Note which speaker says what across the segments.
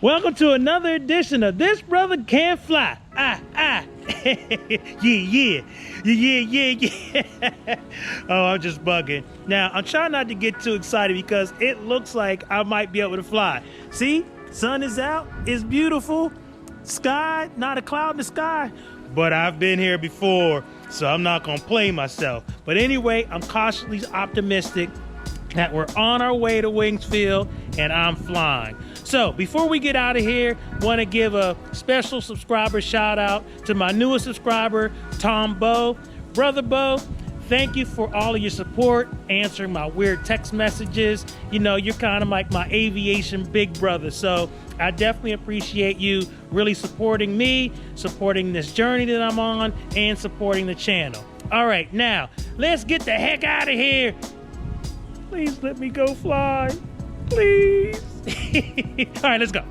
Speaker 1: Welcome to another edition of This Brother Can't Fly. Yeah. Oh, I'm just bugging. Now, I'm trying not to get too excited because it looks like I might be able to fly. See, sun is out, it's beautiful. Sky, not a cloud in the sky. But I've been here before, so I'm not gonna play myself. But anyway, I'm cautiously optimistic that we're on our way to Wingsfield and I'm flying. So before we get out of here, want to give a special subscriber shout out to my newest subscriber, Tom Bo. Brother Bo, thank you for all of your support, answering my weird text messages. You know, you're kind of like my aviation big brother. So I definitely appreciate you really supporting me, supporting this journey that I'm on, and supporting the channel. All right, now let's get the heck out of here. Please let me go fly, please. All right, let's go.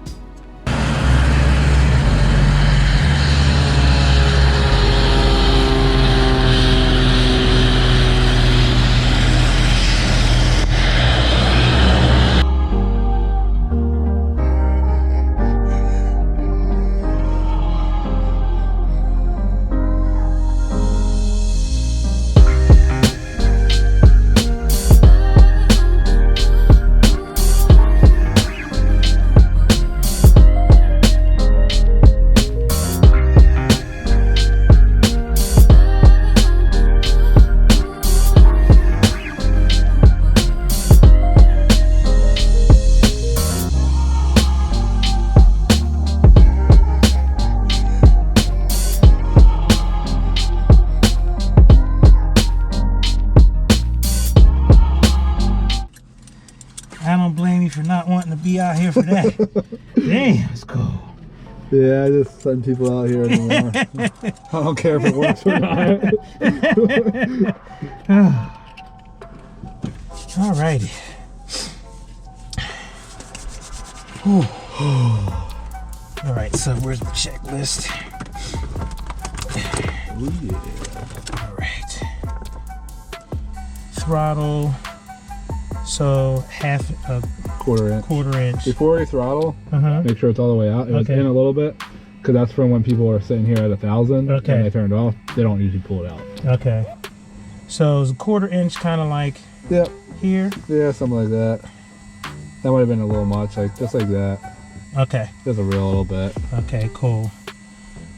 Speaker 1: I don't blame you for not wanting to be out here for that. Damn, it's cool.
Speaker 2: Yeah, I just send people out here anymore. I don't care if it works or not.
Speaker 1: All righty. All right, so where's my checklist?
Speaker 2: Oh, yeah.
Speaker 1: All right. Throttle. So half a quarter inch.
Speaker 2: Before you throttle, make sure it's all the way out. It was in a little bit, because that's from when people are sitting here at 1,000 and they turn it off. They don't usually pull it out.
Speaker 1: Okay. So it's a quarter inch, kind of like here.
Speaker 2: Yeah, something like that. That might have been a little much, like just like that.
Speaker 1: Okay.
Speaker 2: Just a real little bit.
Speaker 1: Okay, cool.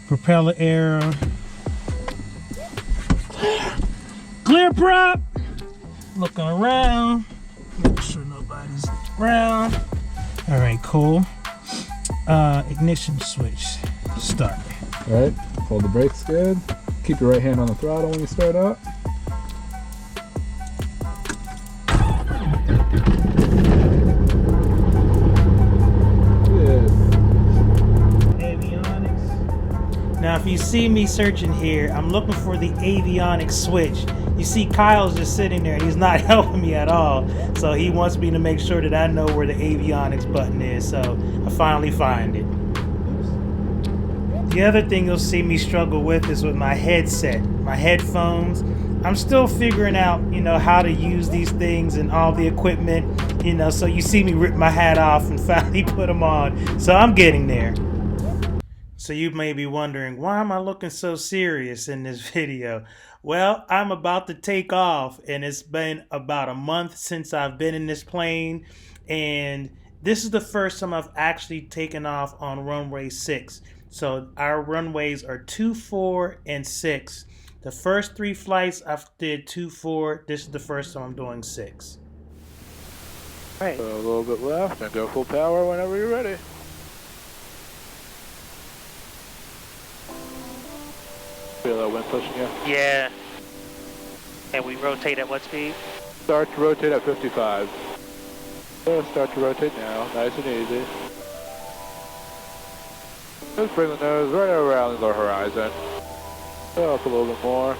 Speaker 1: Propeller arrow. Clear prop. Looking around. Make sure nobody's around. All right, cool. Ignition switch. Start.
Speaker 2: All right. Hold the brakes good. Keep your right hand on the throttle when you start up. Good.
Speaker 1: Avionics. Now, if you see me searching here, I'm looking for the avionics switch. You see Kyle's just sitting there and he's not helping me at all. So he wants me to make sure that I know where the avionics button is. So I finally find it. The other thing you'll see me struggle with is with my headset, my headphones. I'm still figuring out, you know, how to use these things and all the equipment, you know, so you see me rip my hat off and finally put them on. So I'm getting there. So you may be wondering, why am I looking so serious in this video? Well, I'm about to take off, and it's been about a month since I've been in this plane, and this is the first time I've actually taken off on runway 6. So our runways are 2, 4, and 6. The first 3 flights I did 2, 4. This is the first time I'm doing 6.
Speaker 3: Right. A little bit left, and go full power whenever you're ready. Feel that wind pushing you?
Speaker 4: Yeah. And we rotate at what speed?
Speaker 3: Start to rotate at 55. Start to rotate now, nice and easy. Just bring the nose right around the horizon. Up a little bit more.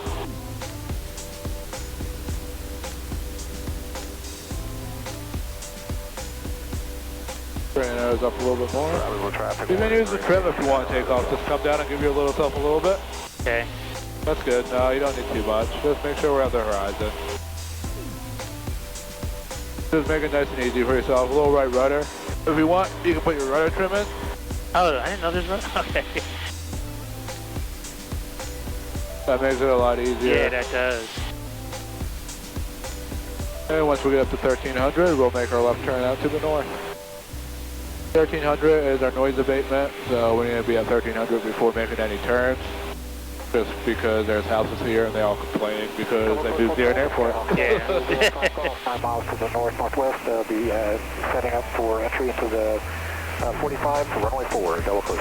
Speaker 3: Bring the nose up a little bit more. You can use the trim if you want to take off. Just come down and give yourself a little bit.
Speaker 4: Okay.
Speaker 3: That's good. No, you don't need too much. Just make sure we're at the horizon. Just make it nice and easy for yourself. A little right rudder. If you want, you can put your rudder trim in.
Speaker 4: Oh, I didn't know there's rudder. Okay.
Speaker 3: That makes it a lot easier.
Speaker 4: Yeah, that does.
Speaker 3: And once we get up to 1300, we'll make our left turn out to the north. 1300 is our noise abatement, so we need to be at 1300 before making any turns. Just because there's houses here and they all complain because they moved near an airport.
Speaker 4: Yeah.
Speaker 5: 5 miles to the north-northwest, be setting up for entry into the 45 for runway 4, double cruise.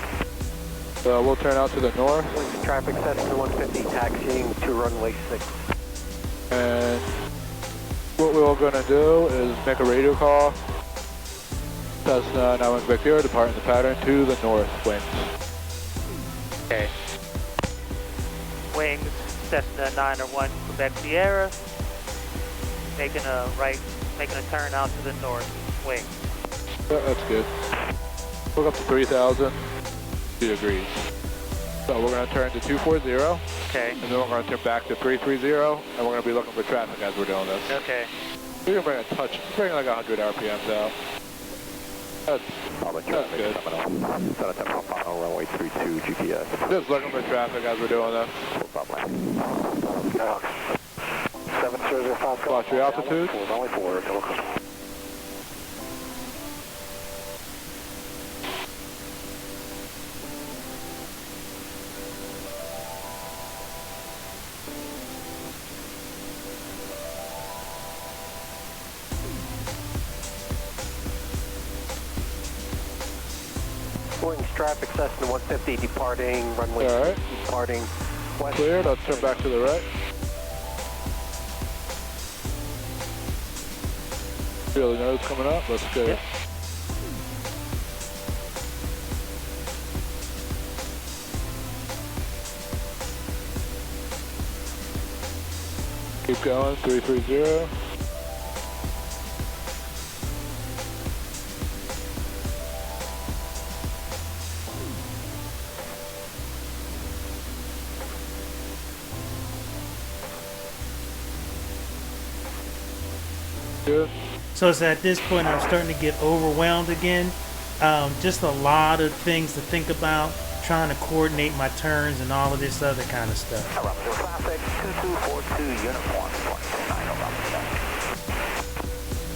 Speaker 3: So we'll turn out to the north.
Speaker 5: Traffic Cessna 150 taxiing to runway 6.
Speaker 3: And what we're going to do is make a radio call. Cessna 910 departing the pattern to the north wings.
Speaker 4: Okay. Wings, Cessna 901 Quebec Sierra. Making a turn out to the north wing.
Speaker 3: Yeah, that's good. Look up to 3,000 degrees. So we're going to turn to 240.
Speaker 4: Okay.
Speaker 3: And then we're going to turn back to 330, and we're going to be looking for traffic as we're doing this.
Speaker 4: Okay.
Speaker 3: We're going to bring like 100 RPMs out. That's good.
Speaker 5: Runway 32 GPS.
Speaker 3: Just looking for traffic as we're doing this.
Speaker 5: 705.
Speaker 3: Watch your altitude.
Speaker 5: Runway 4, double cruise. Wings traffic, Cessna 150 departing, runway
Speaker 3: Alright.
Speaker 5: departing west.
Speaker 3: Clear, let's turn back to the right. Feel the nose coming up, let's go.
Speaker 4: Yep.
Speaker 3: Keep going, 330. Good.
Speaker 1: So it's at this point I'm starting to get overwhelmed again. Just a lot of things to think about, trying to coordinate my turns and all of this other kind of stuff.
Speaker 5: Traffic 2242 uniform.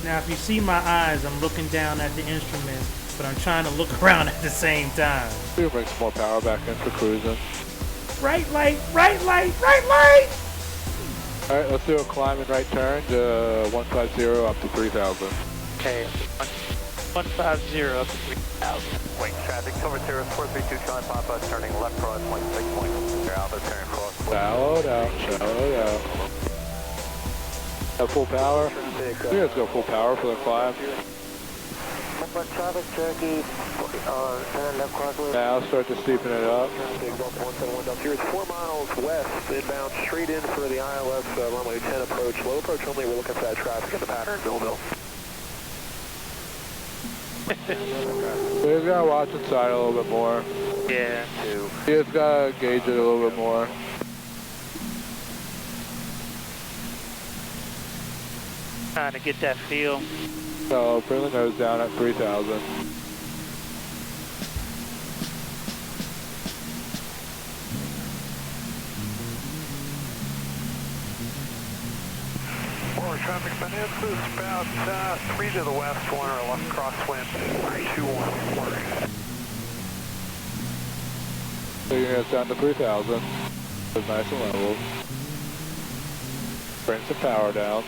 Speaker 1: Now if you see my eyes, I'm looking down at the instruments, but I'm trying to look around at the same time.
Speaker 3: We'll bring some more power back in for cruising.
Speaker 1: Right light, right light, right light!
Speaker 3: Alright, let's do a climb and right turn to 150 up to 3,000.
Speaker 4: Okay. 150 up to 3,000.
Speaker 5: Wing traffic, Silver Sierra 432 Charlie Papa, turning left cross, 16 points. Alpha, turn cross.
Speaker 3: Shallow down, shallow down. Have full power? You guys go full power for the climb.
Speaker 5: Traffic, Cherokee, turn left cross.
Speaker 3: Now start to steepen it up.
Speaker 5: Here it's 4 miles west, inbound straight in for the ILS runway 10 approach. Low approach only, we're looking for that traffic in the pattern, Millville.
Speaker 3: We just gotta watch inside a little bit more.
Speaker 4: Yeah.
Speaker 3: You just gotta gauge it a little bit more.
Speaker 4: Trying to get that feel.
Speaker 3: So bring the nose down at 3,000.
Speaker 5: More traffic Peninsula, about 3 to the west, 1 or left crosswind, 214.
Speaker 3: So your nose down to 3,000. It's nice and level. Bring some power down.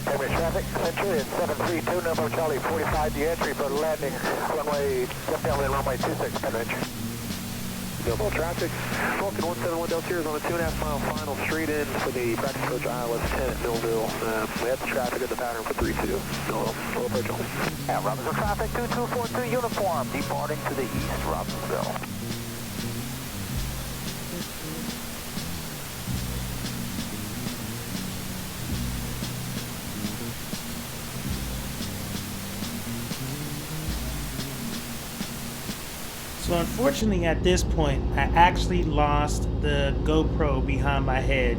Speaker 5: Heavy traffic, Century at 732, November Charlie 45, the entry for landing, runway, step down in runway 26, Penridge. Millville traffic, Falcon 171 Del Sierra is on a 2.5 mile final straight in for the back approach ILS 10 at Millville. We have the traffic in the pattern for 3-2, Millville, low approach only. And Robbinsville traffic, 2242 uniform, departing to the east, Robbinsville.
Speaker 1: So unfortunately at this point, I actually lost the GoPro behind my head.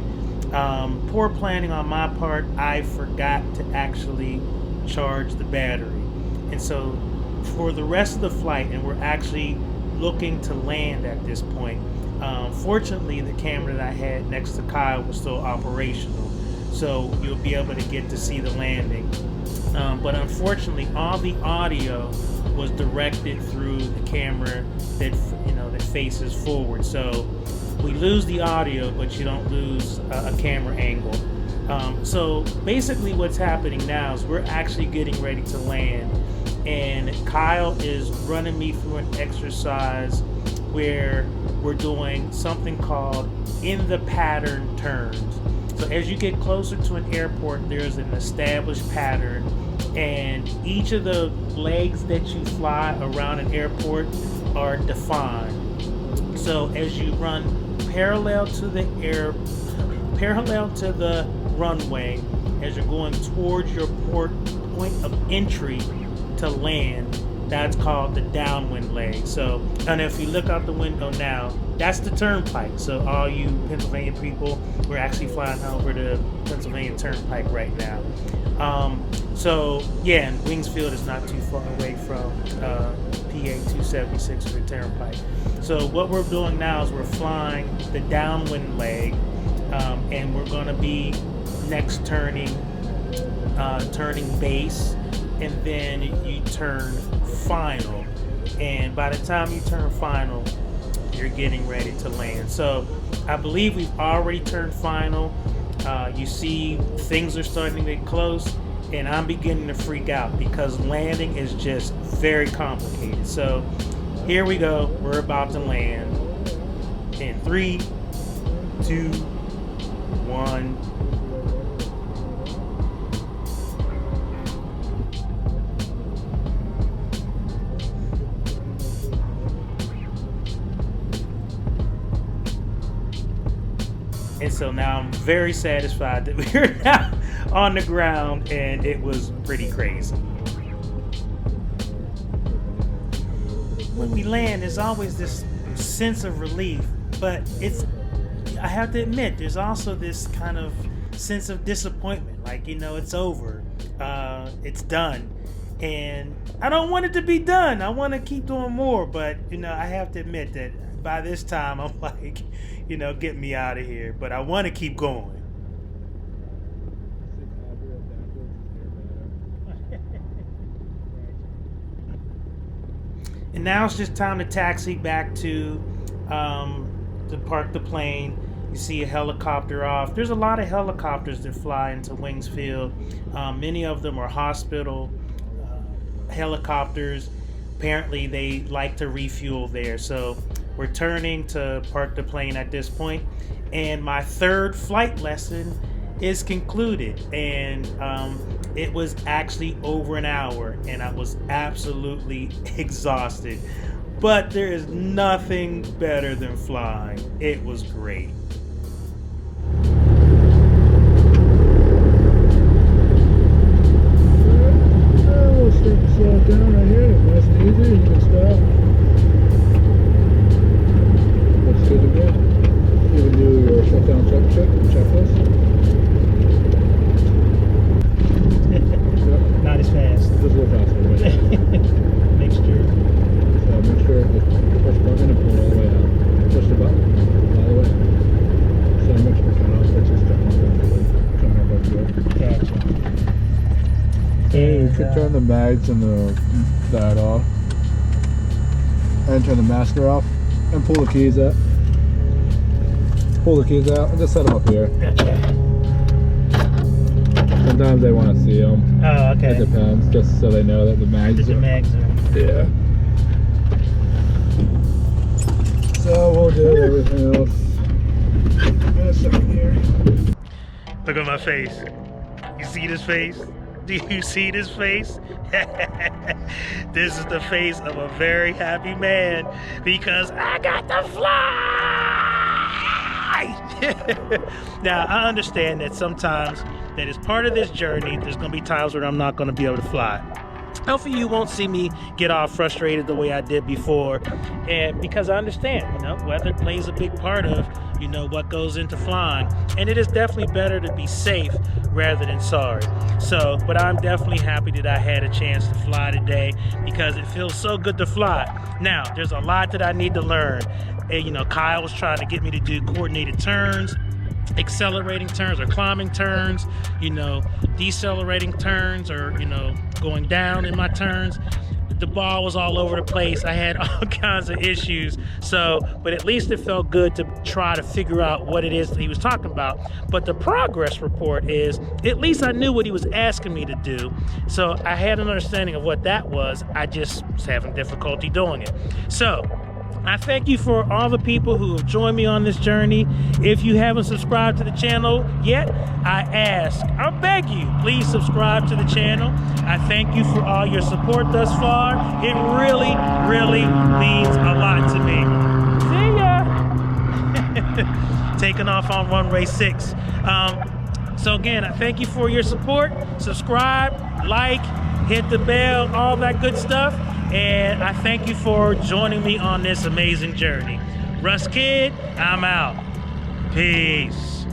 Speaker 1: Poor planning on my part. I forgot to actually charge the battery. And so for the rest of the flight, and we're actually looking to land at this point, fortunately the camera that I had next to Kyle was still operational, so you'll be able to get to see the landing. But unfortunately all the audio was directed through the camera that faces forward, so we lose the audio but you don't lose a camera angle. So basically what's happening now is we're actually getting ready to land, and Kyle is running me through an exercise where we're doing something called in the pattern turns. So as you get closer to an airport, there's an established pattern, and each of the legs that you fly around an airport are defined. So as you run parallel to the runway, as you're going towards your point of entry to land, that's called the downwind leg. So, and if you look out the window now, that's the turnpike. So all you Pennsylvania people, we're actually flying over the Pennsylvania Turnpike right now. So yeah, and Wingsfield is not too far away from PA 276 for the Turnpike. So what we're doing now is we're flying the downwind leg, and we're going to be next turning base, and then you turn final. And by the time you turn final, you're getting ready to land. So I believe we've already turned final. You see things are starting to get close, and I'm beginning to freak out because landing is just very complicated. So here we go. We're about to land in 3, 2, 1. And so now I'm very satisfied that we're now on the ground, and it was pretty crazy. When we land, there's always this sense of relief, but I have to admit, there's also this kind of sense of disappointment. Like, it's over. It's done. And I don't want it to be done. I want to keep doing more, but, I have to admit that by this time, I'm like, get me out of here. But I want to keep going. And now it's just time to taxi back to park the plane. You see a helicopter off. There's a lot of helicopters that fly into Wingsfield. Many of them are hospital helicopters. Apparently they like to refuel there. So we're turning to park the plane at this point, and my third flight lesson is concluded, and it was actually over an hour, and I was absolutely exhausted, but there is nothing better than flying. It was great.
Speaker 2: We'll start to slow it down right here. Nice and easy. You can stop. Looks good to me. You can do your shutdown checklist.
Speaker 1: Yep. Not as fast.
Speaker 2: Just a little faster.
Speaker 1: Mixture.
Speaker 2: So make sure to push the button and pull it all the way out. Push the button all the way. So make sure to turn off. That's just coming up up here.
Speaker 1: Gotcha.
Speaker 2: And you can turn the mags and that off. And turn the master off. And pull the keys out. Pull the keys out and just set them up here.
Speaker 1: Gotcha.
Speaker 2: Sometimes they want to see them.
Speaker 1: Oh, okay.
Speaker 2: It depends, just so they know that the mags
Speaker 1: The mags are.
Speaker 2: Yeah. So we'll do everything else in a second here.
Speaker 1: Look at my face. You see this face? Do you see this face? This is the face of a very happy man because I got to fly! Now, I understand that sometimes that as part of this journey, there's going to be times where I'm not going to be able to fly. hopefully you won't see me get all frustrated the way I did before, and because I understand, you know, weather plays a big part of, you know, what goes into flying, and it is definitely better to be safe rather than sorry. So, but I'm definitely happy that I had a chance to fly today because it feels so good to fly. Now, there's a lot that I need to learn. And, you know, Kyle was trying to get me to do coordinated turns, accelerating turns or climbing turns, you know, decelerating turns, or, you know, going down in my turns. The ball was all over the place. I had all kinds of issues. So, but at least it felt good to try to figure out what it is that he was talking about. But the progress report is, at least I knew what he was asking me to do. So I had an understanding of what that was. I just was having difficulty doing it. So I thank you for all the people who have joined me on this journey. If you haven't subscribed to the channel yet, I beg you, please subscribe to the channel. I thank you for all your support thus far. It really, really means a lot to me. See ya! Taking off on runway 6. So again, I thank you for your support. Subscribe, like, hit the bell, all that good stuff. And I thank you for joining me on this amazing journey. Russ Kid, I'm out. Peace.